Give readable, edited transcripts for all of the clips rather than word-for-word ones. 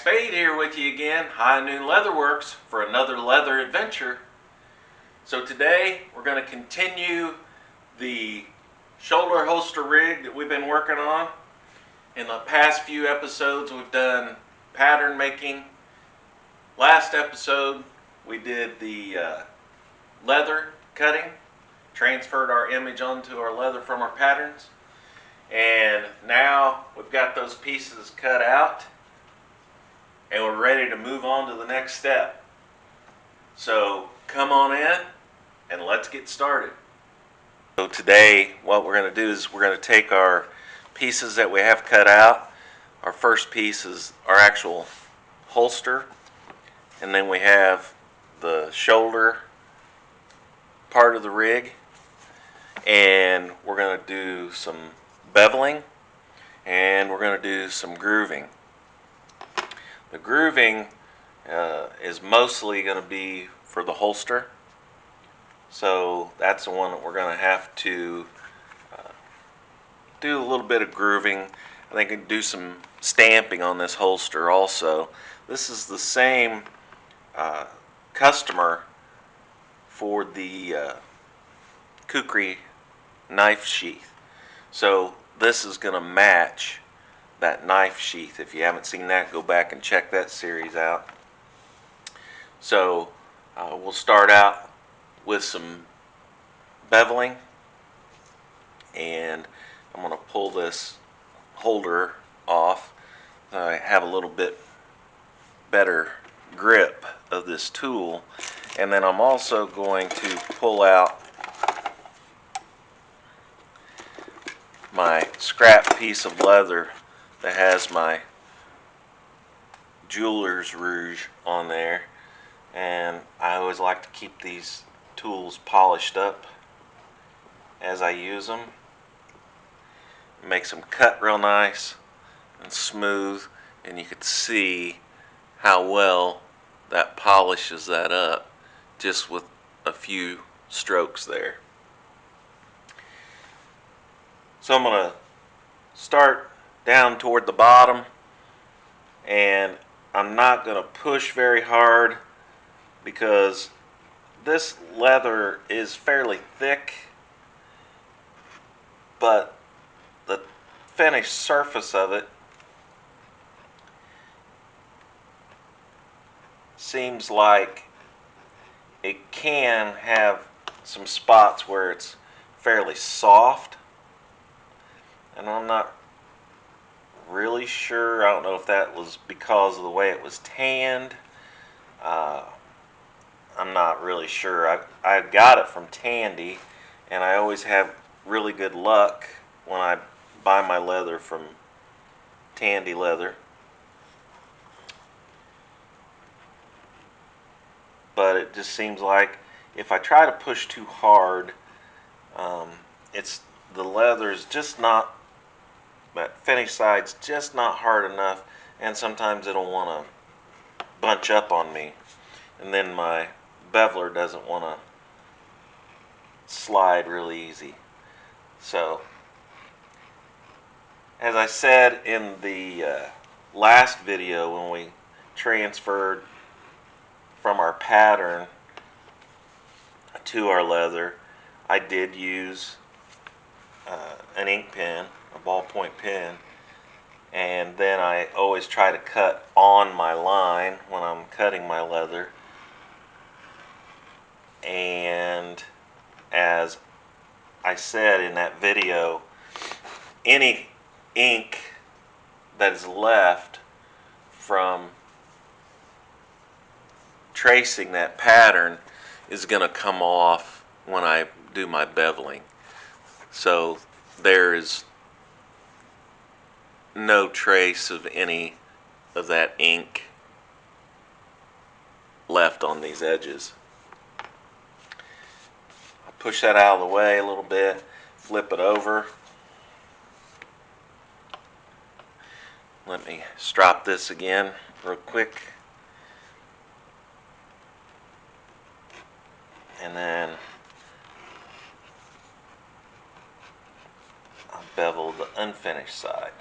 Spade here with you again, High Noon Leatherworks, for another leather adventure. So today we're going to continue the shoulder holster rig that we've been working on. In the past few episodes we've done pattern making. Last episode we did the leather cutting, transferred our image onto our leather from our patterns, and now we've got those pieces cut out and we're ready to move on to the next step. So come on in and let's get started. So today what we're going to do is we're going to take our pieces that we have cut out. Our first piece is our actual holster, and then we have the shoulder part of the rig, and we're going to do some beveling and we're going to do some grooving. The grooving is mostly going to be for the holster, so that's the one that we're going to have to do a little bit of grooving. I think I can do some stamping on this holster also. This is the same customer for the kukri knife sheath, so this is going to match that knife sheath. If you haven't seen that, go back and check that series out. So we'll start out with some beveling, and I'm going to pull this holder off so I have a little bit better grip of this tool, and then I'm also going to pull out my scrap piece of leather that has my jeweler's rouge on there, and I always like to keep these tools polished up as I use them. It makes them cut real nice and smooth, and you can see how well that polishes that up just with a few strokes there. So I'm going to start down toward the bottom, and I'm not going to push very hard because this leather is fairly thick, but the finished surface of it seems like it can have some spots where it's fairly soft, and I'm not really sure. I don't know if that was because of the way it was tanned. I'm not really sure. I got it from Tandy, and I always have really good luck when I buy my leather from Tandy Leather. But it just seems like if I try to push too hard, the leather's just not, that finished side's just not hard enough, and sometimes it'll want to bunch up on me, and then my beveler doesn't want to slide really easy. So as I said in the last video, when we transferred from our pattern to our leather, I did use an ink pen, a ballpoint pen, and then I always try to cut on my line when I'm cutting my leather. And as I said in that video, any ink that is left from tracing that pattern is going to come off when I do my beveling. So there is no trace of any of that ink left on these edges. I'll push that out of the way a little bit, flip it over. Let me strop this again real quick, and then I'll bevel the unfinished side.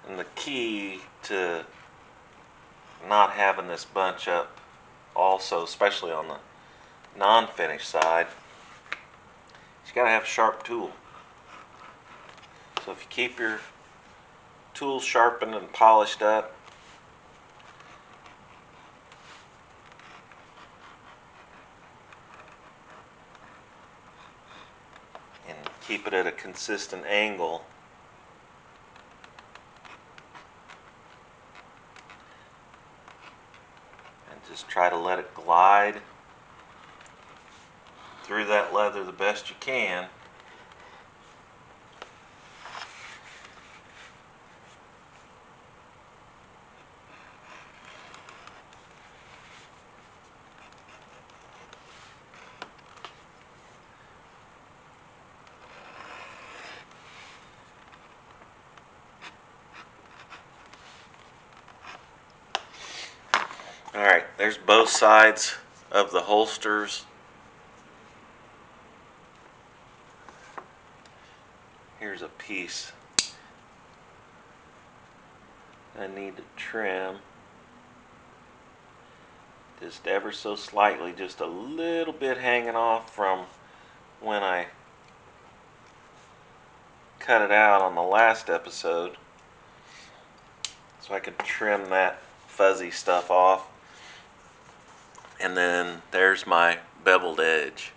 And the key to not having this bunch up also, especially on the non-finished side, is you gotta have a sharp tool. So if you keep your tools sharpened and polished up, and keep it at a consistent angle, and just try to let it glide through that leather the best you can. Alright, there's both sides of the holsters. Here's a piece I need to trim just ever so slightly, just a little bit hanging off from when I cut it out on the last episode, so I can trim that fuzzy stuff off. And then there's my beveled edge.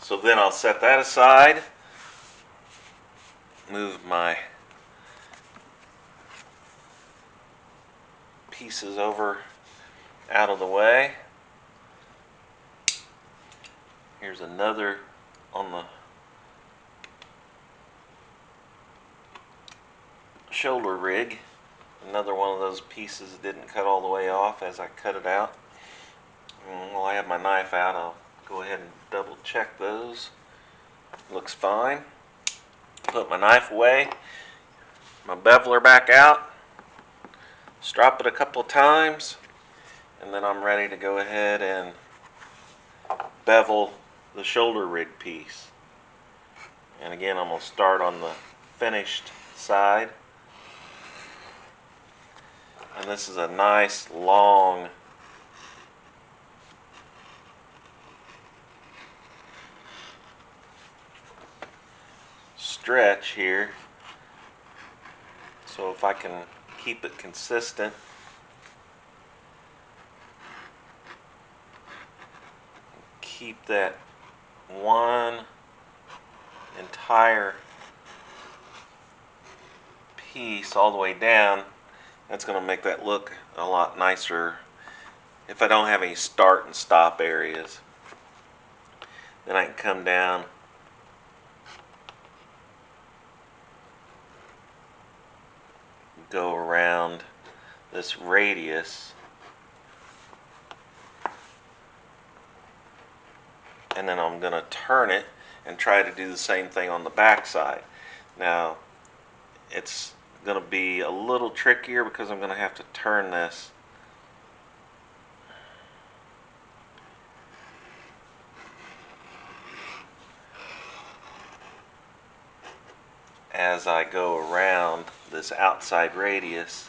So then I'll set that aside, move my pieces over out of the way. Here's another on the shoulder rig. Another one of those pieces that didn't cut all the way off as I cut it out. While I have my knife out, I'll go ahead and double check those. Looks fine. Put my knife away, my beveler back out, strop it a couple times, and then I'm ready to go ahead and bevel the shoulder rig piece. And again, I'm going to start on the finished side. And this is a nice long stretch here. So if I can keep it consistent, keep that one entire piece all the way down, that's going to make that look a lot nicer if I don't have any start and stop areas. Then I can come down go around this radius, and then I'm going to turn it and try to do the same thing on the back side. Now it's going to be a little trickier because I'm going to have to turn this as I go around this outside radius.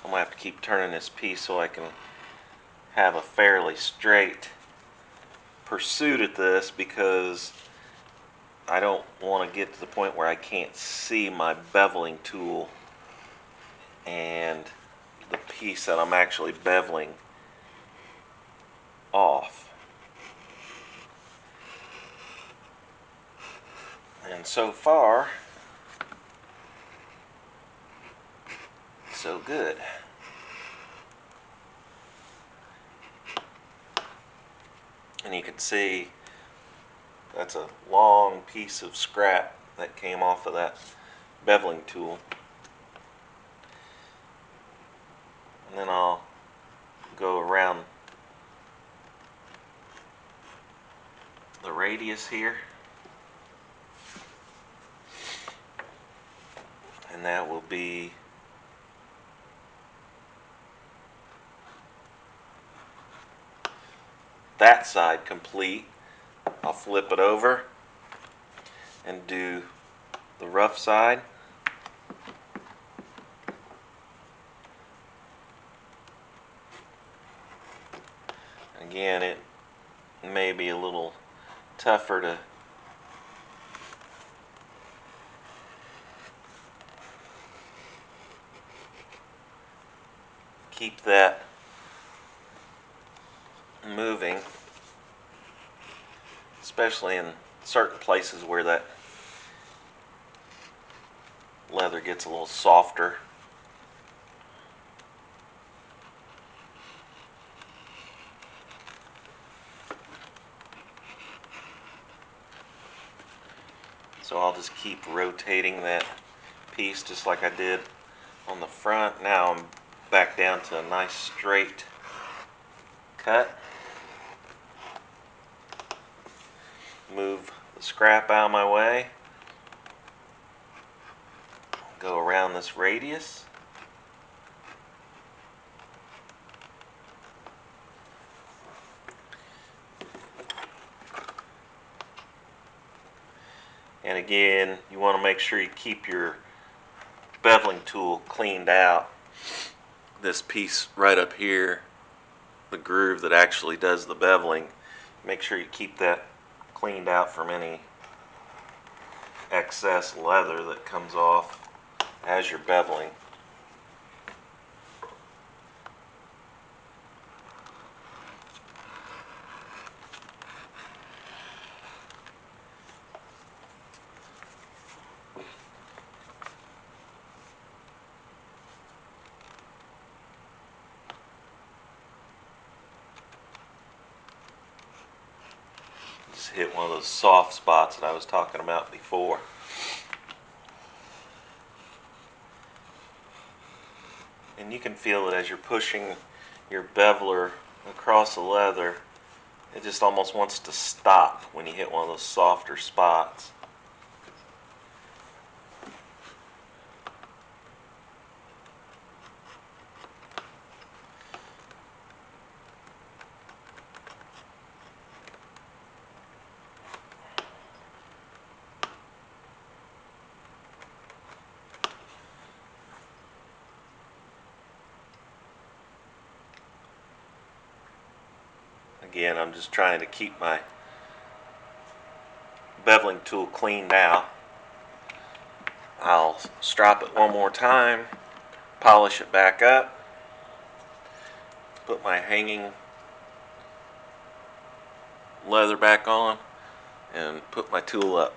I'm going to have to keep turning this piece so I can have a fairly straight pursuit at this, because I don't want to get to the point where I can't see my beveling tool and the piece that I'm actually beveling off. And so far, so good. And you can see that's a long piece of scrap that came off of that beveling tool. And then I'll go around the radius here, and that will be that side complete, I'll flip it over and do the rough side. Again, it may be a little tougher to keep that moving, especially in certain places where that leather gets a little softer. So I'll just keep rotating that piece just like I did on the front. Now I'm back down to a nice straight cut. Move the scrap out of my way. Go around this radius. And again, you want to make sure you keep your beveling tool cleaned out. This piece right up here, the groove that actually does the beveling, make sure you keep that cleaned out from any excess leather that comes off as you're beveling. Just hit one of those soft spots that I was talking about before. And you can feel it as you're pushing your beveler across the leather. It just almost wants to stop when you hit one of those softer spots. Again, I'm just trying to keep my beveling tool cleaned out. I'll strop it one more time, polish it back up, put my hanging leather back on, and put my tool up.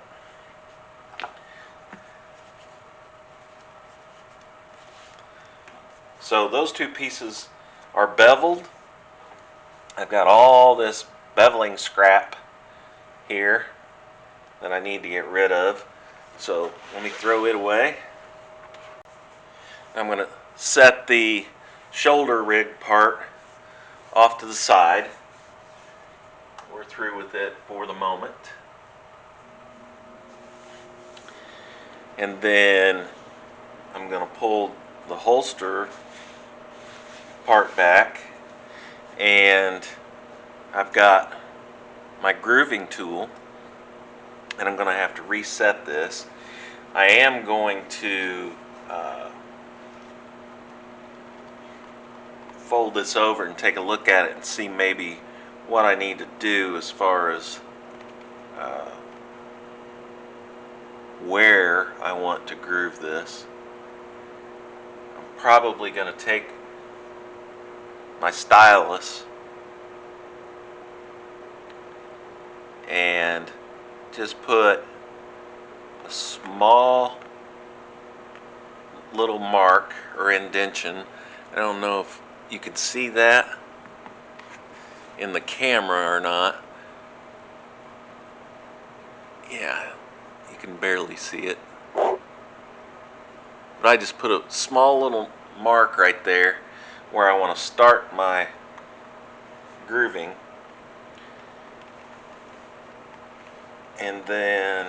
So those two pieces are beveled. I've got all this beveling scrap here that I need to get rid of. So let me throw it away. I'm going to set the shoulder rig part off to the side. We're through with it for the moment. And then I'm going to pull the holster part back, and I've got my grooving tool, and I'm going to have to reset this. I am going to fold this over and take a look at it and see maybe what I need to do as far as where I want to groove this. I'm probably going to take my stylus and just put a small little mark or indentation. I don't know if you can see that in the camera or not. Yeah, you can barely see it. But I just put a small little mark right there where I want to start my grooving. And then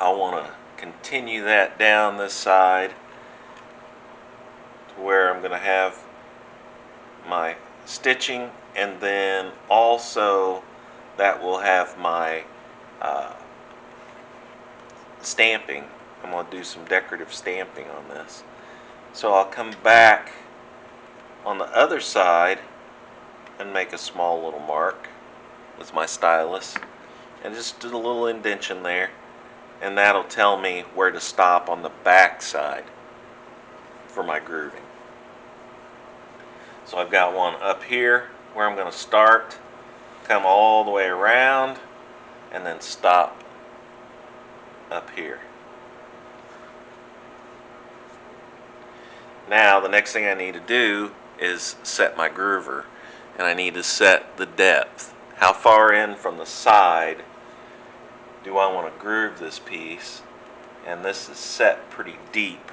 I want to continue that down this side to where I'm going to have my stitching, and then also that will have my stamping. I'm going to do some decorative stamping on this. So I'll come back on the other side and make a small little mark with my stylus and just do a little indentation there, and that'll tell me where to stop on the back side for my grooving. So I've got one up here where I'm going to start, come all the way around, and then stop up here. Now the next thing I need to do is set my groover, and I need to set the depth. How far in from the side do I want to groove this piece? And this is set pretty deep,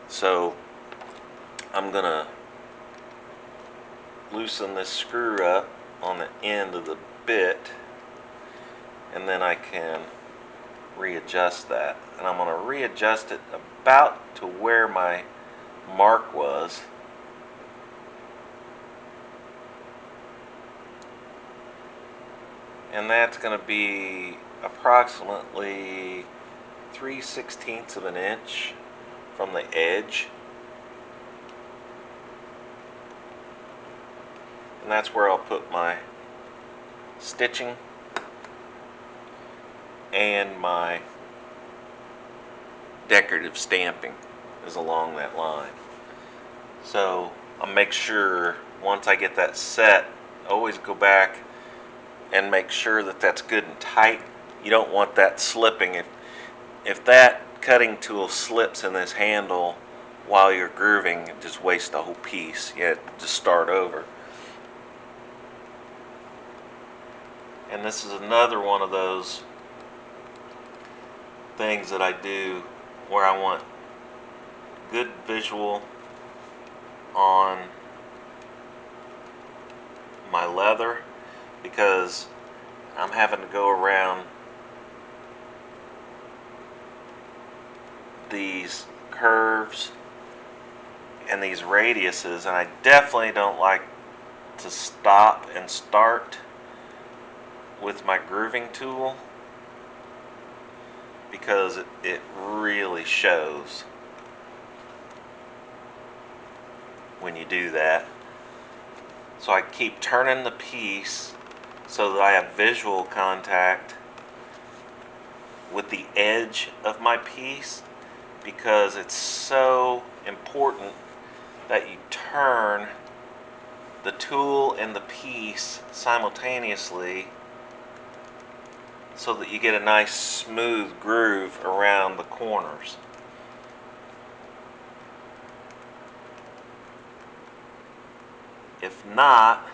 so I'm gonna loosen this screw up on the end of the bit, and then I can readjust that, and I'm going to readjust it about to where my mark was, and that's going to be approximately 3/16 of an inch from the edge, and that's where I'll put my stitching and my decorative stamping is along that line. So I'll make sure once I get that set, always go back and make sure that that's good and tight. You don't want that slipping. If that cutting tool slips in this handle while you're grooving, it just wastes the whole piece. You have to start over. And this is another one of those things that I do where I want good visual on my leather, because I'm having to go around these curves and these radiuses, and I definitely don't like to stop and start with my grooving tool, because it really shows when you do that. So I keep turning the piece so that I have visual contact with the edge of my piece, because it's so important that you turn the tool and the piece simultaneously so that you get a nice smooth groove around the corners. If not,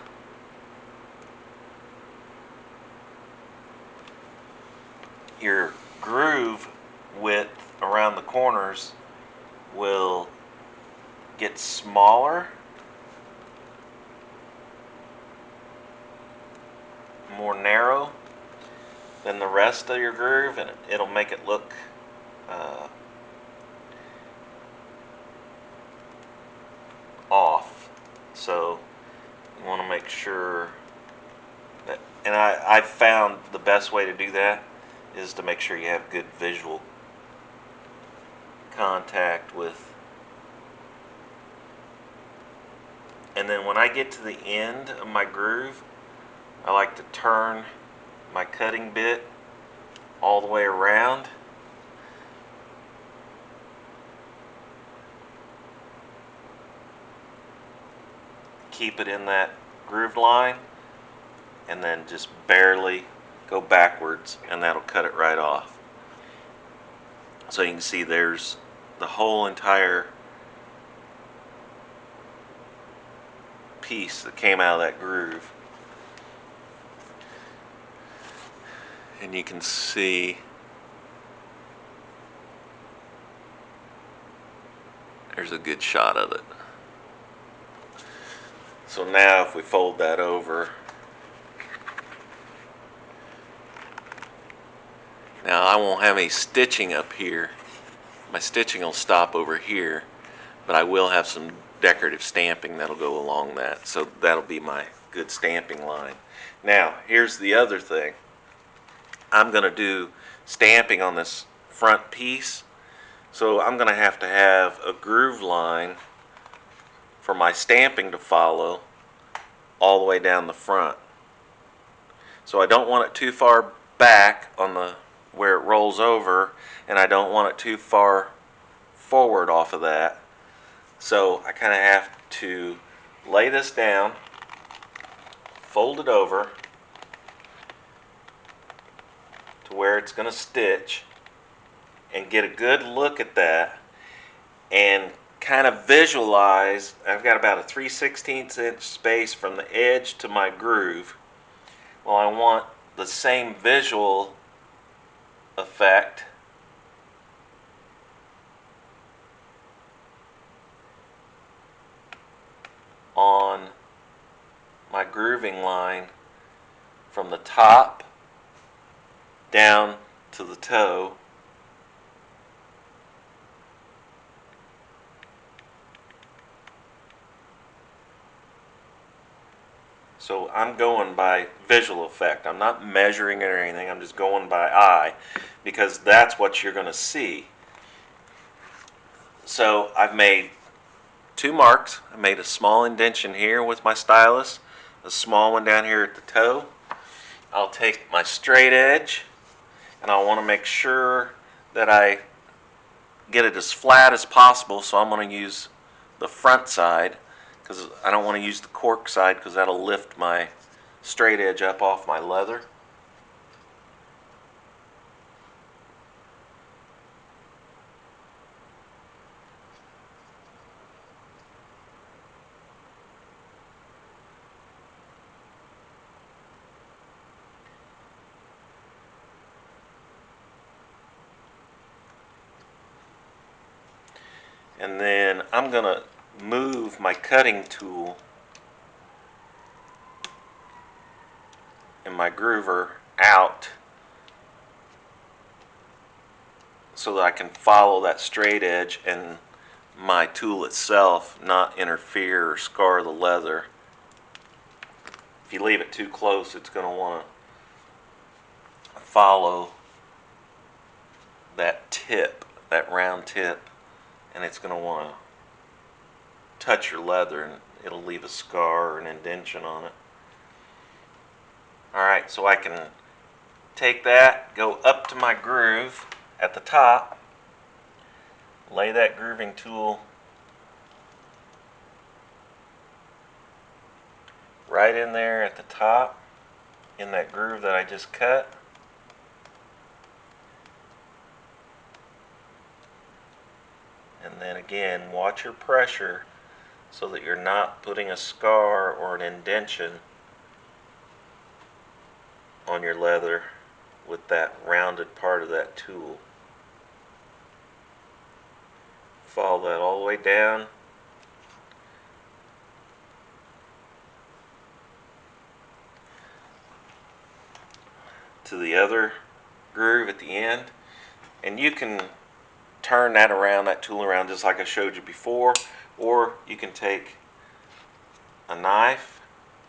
your groove width around the corners will get smaller, more narrow than the rest of your groove, and it'll make it look off. So you want to make sure that, and I've found the best way to do that is to make sure you have good visual contact with. And then when I get to the end of my groove, I like to turn my cutting bit all the way around, keep it in that groove line, and then just barely go backwards, and that'll cut it right off. So you can see there's the whole entire piece that came out of that groove. And you can see there's a good shot of it. So now if we fold that over, now I won't have any stitching up here. My stitching will stop over here, but I will have some decorative stamping that'll go along that. So that'll be my good stamping line. Now, here's the other thing. I'm going to do stamping on this front piece. So I'm going to have a groove line for my stamping to follow all the way down the front. So I don't want it too far back on the where it rolls over, and I don't want it too far forward off of that. So I kind of have to lay this down, fold it over to where it's going to stitch, and get a good look at that, and kind of visualize. I've got about a 3/16 inch space from the edge to my groove. Well, I want the same visual effect on my grooving line from the top down to the toe. So I'm going by visual effect. I'm not measuring it or anything. I'm just going by eye, because that's what you're going to see. So I've made 2 marks. I made a small indentation here with my stylus, a small one down here at the toe. I'll take my straight edge, and I want to make sure that I get it as flat as possible, so I'm going to use the front side, because I don't want to use the cork side, because that'll lift my straight edge up off my leather. And then I'm going to move my cutting tool and my groover out so that I can follow that straight edge, and my tool itself not interfere or scar the leather. If you leave it too close, it's going to want to follow that tip, that round tip, and it's going to want to touch your leather, and it'll leave a scar or an indentation on it. Alright, so I can take that, go up to my groove at the top, lay that grooving tool right in there at the top in that groove that I just cut. And then again, watch your pressure so that you're not putting a scar or an indentation on your leather with that rounded part of that tool. Follow that all the way down to the other groove at the end, and you can turn that around, that tool around, just like I showed you before, or you can take a knife,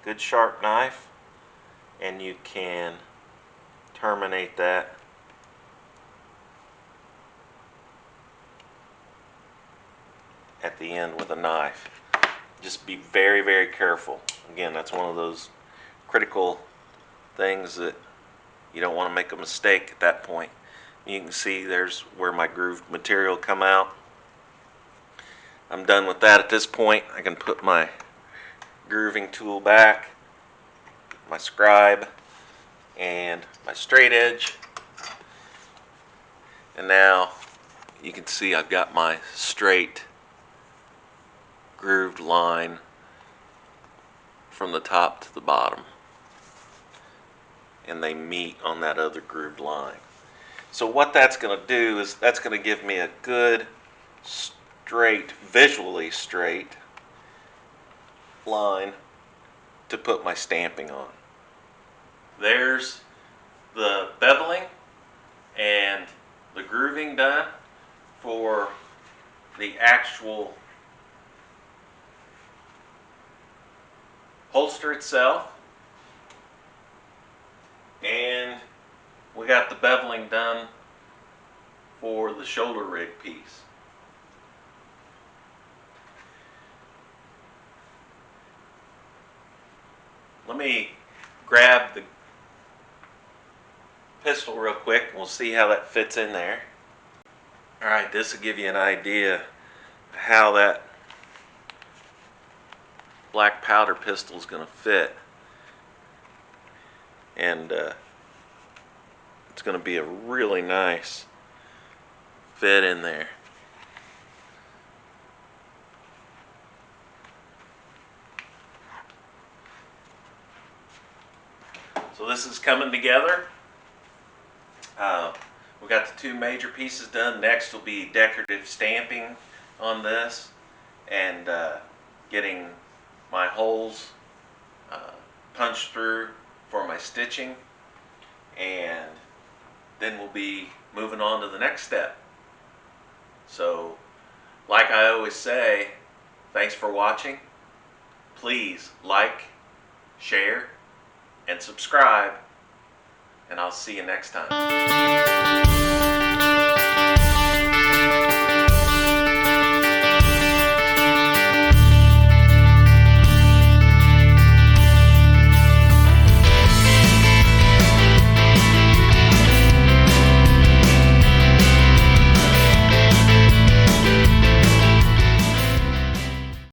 good sharp knife, and you can terminate that at the end with a knife. Just be very, very careful. Again, that's one of those critical things that you don't want to make a mistake at that point. You can see there's where my grooved material come out. I'm done with that at this point. I can put my grooving tool back, my scribe, and my straight edge. And now you can see I've got my straight grooved line from the top to the bottom, and they meet on that other grooved line. So what that's going to do is that's going to give me a good straight, visually straight line to put my stamping on. There's the beveling and the grooving done for the actual holster itself, and we got the beveling done for the shoulder rig piece. Let me grab the pistol real quick and we'll see how that fits in there. Alright, this will give you an idea how that black powder pistol is going to fit, and it's going to be a really nice fit in there. So this is coming together. We got the two major pieces done. Next will be decorative stamping on this, and getting my holes punched through for my stitching, and then we'll be moving on to the next step. So, like I always say, thanks for watching. Please like, share, and subscribe, and I'll see you next time.